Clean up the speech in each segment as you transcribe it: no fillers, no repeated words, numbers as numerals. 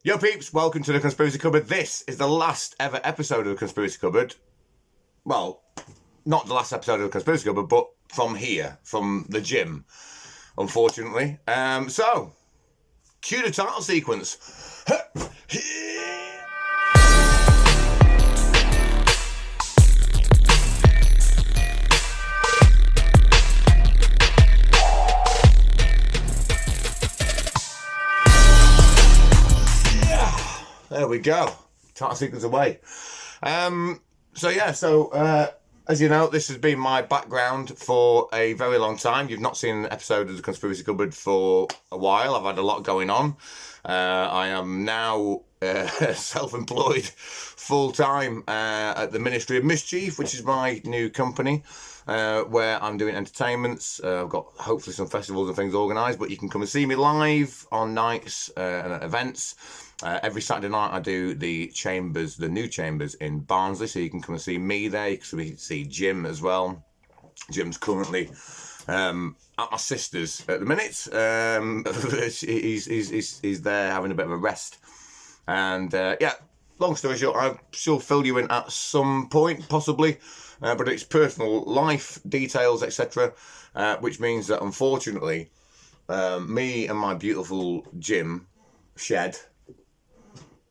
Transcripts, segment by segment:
Yo peeps, welcome to the Conspiracy Cupboard. This is the last ever episode of the Conspiracy Cupboard. Well, not the last episode of the Conspiracy Cupboard, but from here, from the gym, unfortunately. So, cue the title sequence. There we go. Title sequence away. As you know, this has been my background for a very long time. You've not seen an episode of the Conspiracy Cupboard for a while. I've had a lot going on. I am now self-employed full-time at the Ministry of Mischief, which is my new company, where I'm doing entertainments. I've got hopefully some festivals and things organised, but you can come and see me live on nights and at events. Every Saturday night I do the new chambers in Barnsley, so you can come and see me there. You can see Jim as well. Jim's currently at my sister's at the minute. He's there having a bit of a rest. And long story short, I shall fill you in at some point, possibly. But it's personal life details, etc. Which means that unfortunately, me and my beautiful gym shed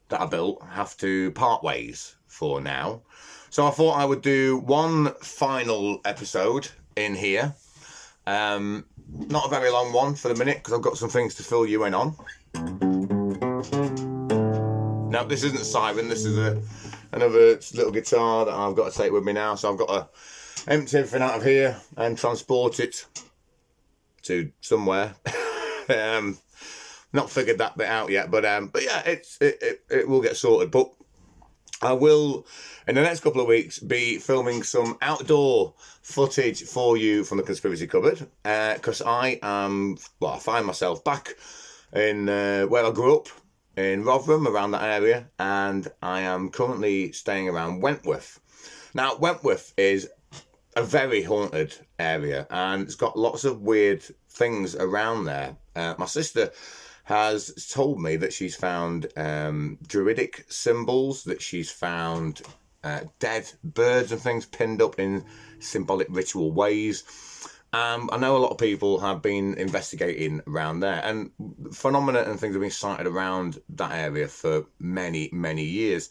that I built have to part ways for now. So I thought I would do one final episode in here. Not a very long one for the minute, because I've got some things to fill you in on. Now, this isn't Siren, this is another little guitar that I've got to take with me now. So I've got to empty everything out of here and transport it to somewhere. Not figured that bit out yet, but yeah, it will get sorted. But I will, in the next couple of weeks, be filming some outdoor footage for you from the Conspiracy Cupboard, because I find myself back in where I grew up, in Rotherham, around that area, and I am currently staying around Wentworth. Now, Wentworth is a very haunted area, and it's got lots of weird things around there. My sister has told me that she's found druidic symbols, that she's found dead birds and things pinned up in symbolic ritual ways. I know a lot of people have been investigating around there, and phenomena and things have been sighted around that area for many, many years.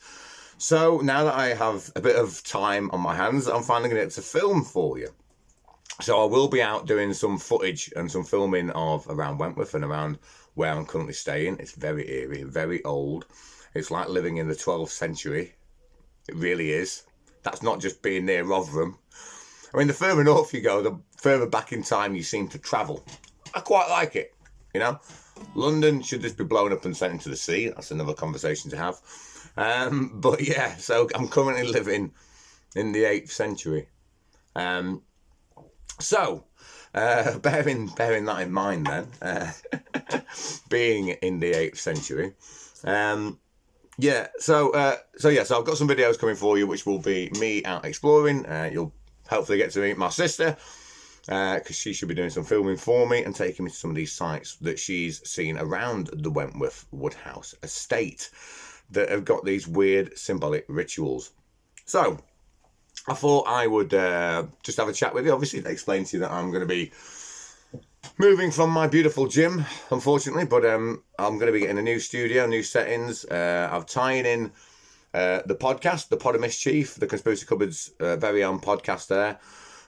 So now that I have a bit of time on my hands, I'm finally going to get to film for you. So I will be out doing some footage and some filming of around Wentworth and around where I'm currently staying. It's very eerie, very old. It's like living in the 12th century. It really is. That's not just being near Rotherham. I mean, the further north you go, the further back in time you seem to travel. I quite like it, you know. London should just be blown up and sent into the sea. That's another conversation to have. But yeah, so I'm currently living in the 8th century. Bearing that in mind then, being in the 8th century, so I've got some videos coming for you, which will be me out exploring. You'll hopefully get to meet my sister, because she should be doing some filming for me and taking me to some of these sites that she's seen around the Wentworth Woodhouse estate that have got these weird symbolic rituals. So I thought I would just have a chat with you. Obviously, explain to you that I'm going to be moving from my beautiful gym, unfortunately, but I'm going to be getting a new studio, new settings. I'm tying in the podcast, the Pod of Mischief, the Conspiracy Cupboard's very own podcast there.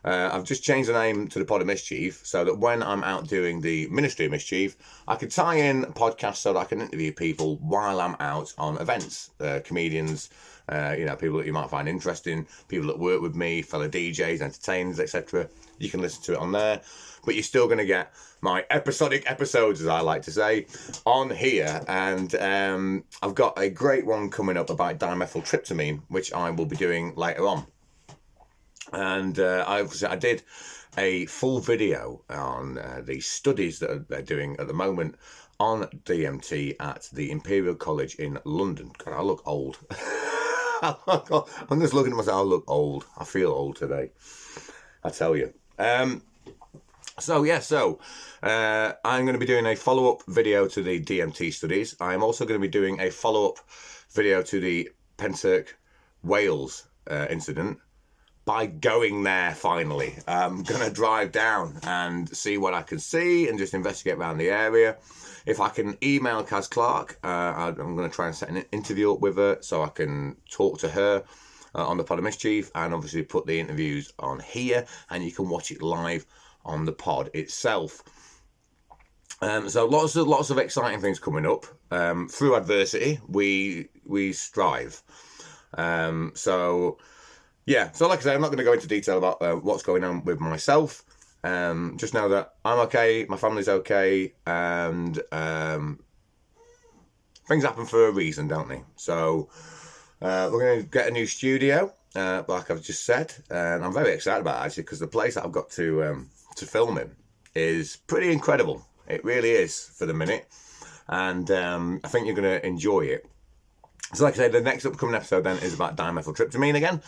I've just changed the name to the Pod of Mischief so that when I'm out doing the Ministry of Mischief, I can tie in podcasts so that I can interview people while I'm out on events, comedians, people that you might find interesting, people that work with me, fellow DJs, entertainers, etc. You can listen to it on there, but you're still going to get my episodic episodes, as I like to say, on here. And I've got a great one coming up about dimethyltryptamine, which I will be doing later on. And I did a full video on the studies that they're doing at the moment on DMT at the Imperial College in London. God, I look old. I'm just looking at myself, I look old. I feel old today, I tell you. So I'm going to be doing a follow-up video to the DMT studies. I'm also going to be doing a follow-up video to the Penturk Wales incident by going there finally. I'm going to drive down and see what I can see and just investigate around the area. If I can email Kaz Clark, I'm going to try and set an interview up with her so I can talk to her on the Pod of Mischief, and obviously put the interviews on here and you can watch it live on the pod itself. So lots of exciting things coming up. Through adversity, we strive. So like I say, I'm not going to go into detail about what's going on with myself. Just know that I'm okay, my family's okay, and things happen for a reason, don't they? So we're going to get a new studio, like I've just said, and I'm very excited about it, actually, because the place that I've got to film in is pretty incredible. It really is for the minute, and I think you're going to enjoy it. So like I say, the next upcoming episode then is about dimethyltryptamine again,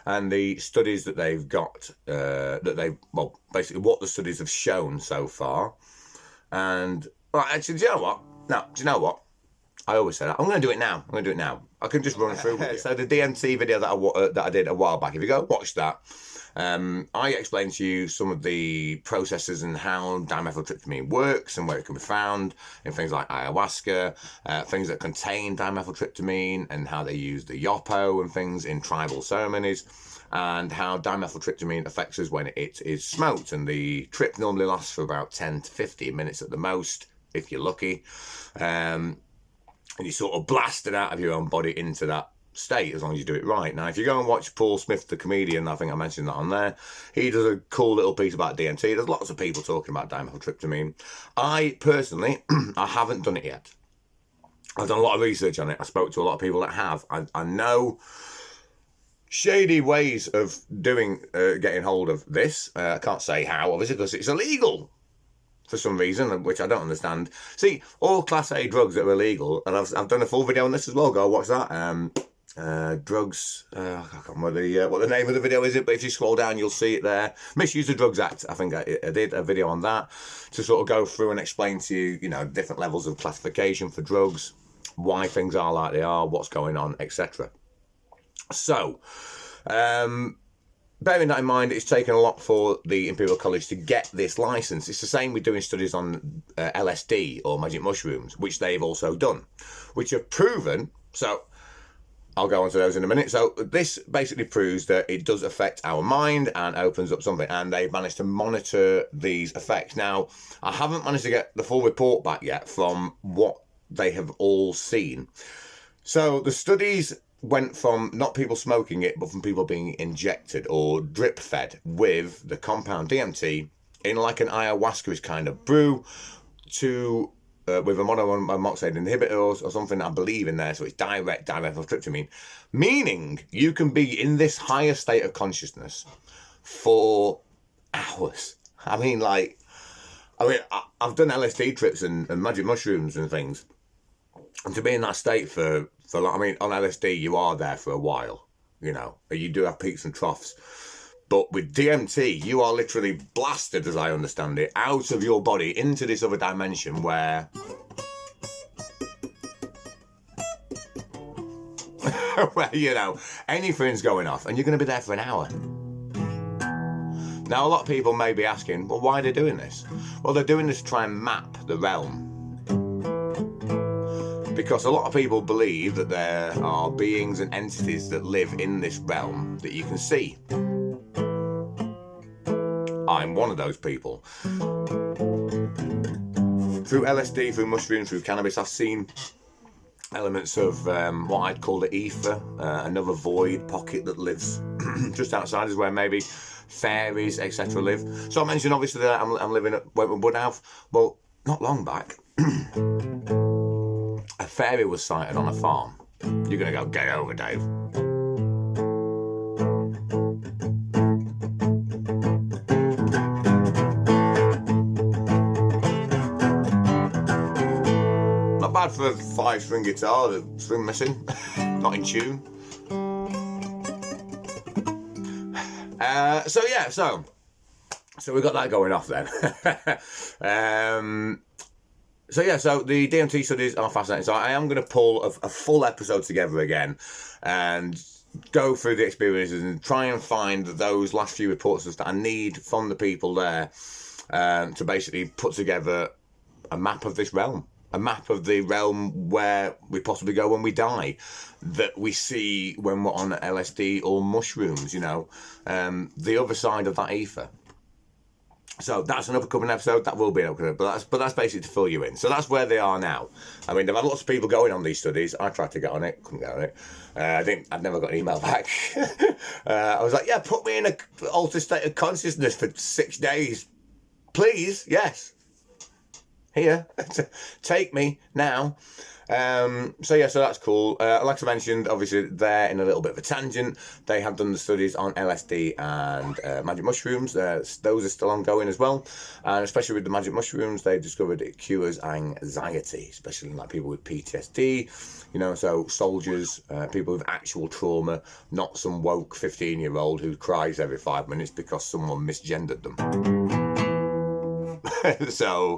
and the studies that they've got, basically what the studies have shown so far. And, well, actually, do you know what? No, do you know what? I always say that. I'm going to do it now. I can just run through with it. So the DMT video that I did a while back, if you go watch that, I explained to you some of the processes and how dimethyltryptamine works and where it can be found in things like ayahuasca, things that contain dimethyltryptamine, and how they use the yopo and things in tribal ceremonies, and how dimethyltryptamine affects us when it is smoked. And the trip normally lasts for about 10 to 15 minutes at the most, if you're lucky. And you sort of blast it out of your own body into that state, as long as you do it right. Now, if you go and watch Paul Smith, the comedian, I think I mentioned that on there, he does a cool little piece about DMT. There's lots of people talking about dimethyltryptamine. I personally, I haven't done it yet. I've done a lot of research on it. I spoke to a lot of people that have. I know shady ways of doing, getting hold of this. I can't say how, obviously, because it's illegal for some reason, which I don't understand. See, all Class A drugs that are illegal, and I've done a full video on this as well, go watch that. Drugs, I can't remember what the name of the video is, but if you scroll down, you'll see it there. Misuse of Drugs Act, I think I did a video on that, to sort of go through and explain to you, different levels of classification for drugs, why things are like they are, what's going on, etc. So, bearing that in mind, it's taken a lot for the Imperial College to get this license. It's the same with doing studies on LSD or magic mushrooms, which they've also done, which have proven. So I'll go on to those in a minute. So this basically proves that it does affect our mind and opens up something, and they've managed to monitor these effects. Now, I haven't managed to get the full report back yet from what they have all seen. So the studies went from not people smoking it, but from people being injected or drip fed with the compound DMT in like an ayahuasca kind of brew to with a monoamine inhibitor or something, I believe, in there. So it's direct dimethyltryptamine, meaning you can be in this higher state of consciousness for hours. I've done LSD trips and magic mushrooms and things, and to be in that state for on LSD, you are there for a while, you do have peaks and troughs. But with DMT, you are literally blasted, as I understand it, out of your body into this other dimension where anything's going off, and you're going to be there for an hour. Now, a lot of people may be asking, well, why are they doing this? Well, they're doing this to try and map the realm. Because a lot of people believe that there are beings and entities that live in this realm that you can see. I'm one of those people. Through LSD, through mushrooms, through cannabis, I've seen elements of what I'd call the ether, another void pocket that lives just outside is where maybe fairies, etc. live. So I mentioned obviously that I'm living at Wentworth Woodhouse. Well, not long back, a fairy was sighted on a farm. You're going to go, get over, Dave. Not bad for a 5-string guitar, the string missing, not in tune. So So we've got that going off then. So yeah, so the DMT studies are fascinating. So I am going to pull a full episode together again and go through the experiences and try and find those last few reports that I need from the people there to basically put together a map of this realm. A map of the realm where we possibly go when we die, that we see when we're on LSD or mushrooms, you know, the other side of that ether. So that's an upcoming episode. That will be an upcoming, but that's basically to fill you in. So that's where they are now. I mean, they've had lots of people going on these studies. I tried to get on it, couldn't get on it. I'd never got an email back. I was like, yeah, put me in a altered state of consciousness for 6 days, please. Yes, here, take me now. So yeah, so that's cool. Like I mentioned, obviously they're in a little bit of a tangent. They have done the studies on LSD and magic mushrooms. Those are still ongoing as well, and especially with the magic mushrooms, they discovered it cures anxiety, especially like people with PTSD. You know, so soldiers, people with actual trauma, not some woke 15-year-old who cries every 5 minutes because someone misgendered them. So.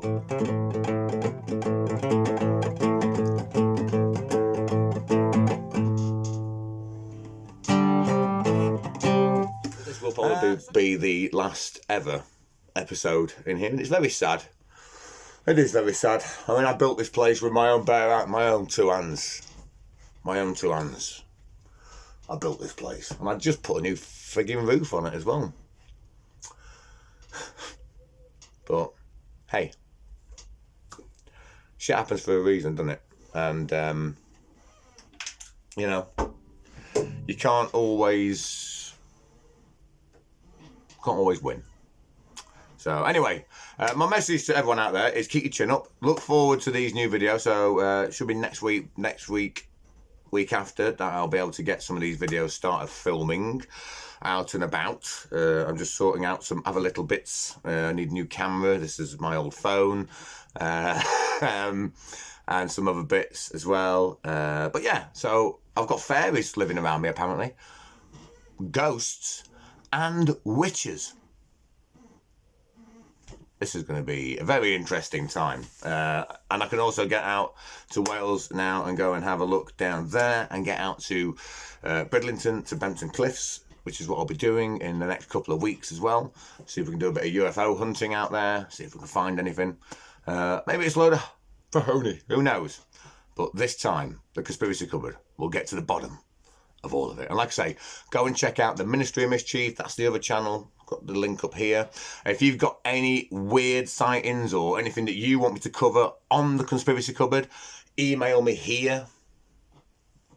Will probably be the last ever episode in here, and it's very sad. It is very sad. I mean, I built this place with my own my own two hands. My own two hands. I built this place, and I just put a new frigging roof on it as well. But hey, shit happens for a reason, doesn't it? And you know, you can't always win. So anyway, my message to everyone out there is keep your chin up. Look forward to these new videos. So it should be next week, week after that I'll be able to get some of these videos started filming out and about. I'm just sorting out some other little bits. I need a new camera. This is my old phone. And some other bits as well. But yeah, so I've got fairies living around me apparently. Ghosts and witches. This is going to be a very interesting time. And I can also get out to Wales now and go and have a look down there and get out to Bridlington, to Bempton Cliffs, which is what I'll be doing in the next couple of weeks as well. See if we can do a bit of UFO hunting out there, see if we can find anything. Maybe it's a load of Mahoney, who knows? But this time, the Conspiracy Cupboard will get to the bottom of all of it. And like I say, go and check out the Ministry of Mischief. That's the other channel. I've got the link up here. If you've got any weird sightings or anything that you want me to cover on the Conspiracy Cupboard, email me here.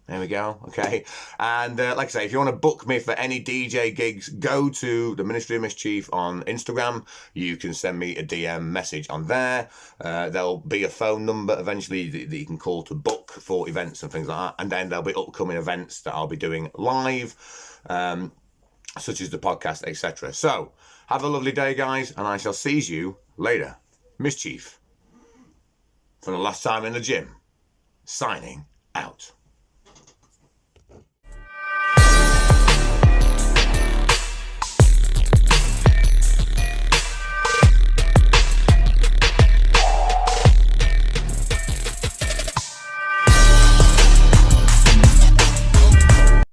There we go. Okay. And like I say, if you want to book me for any DJ gigs, go to the Ministry of Mischief on Instagram. You can send me a DM message on there. There'll be a phone number eventually that you can call to book for events and things like that. And then there'll be upcoming events that I'll be doing live, such as the podcast, etc. So have a lovely day, guys, and I shall see you later. Mischief, for the last time in the gym, signing out.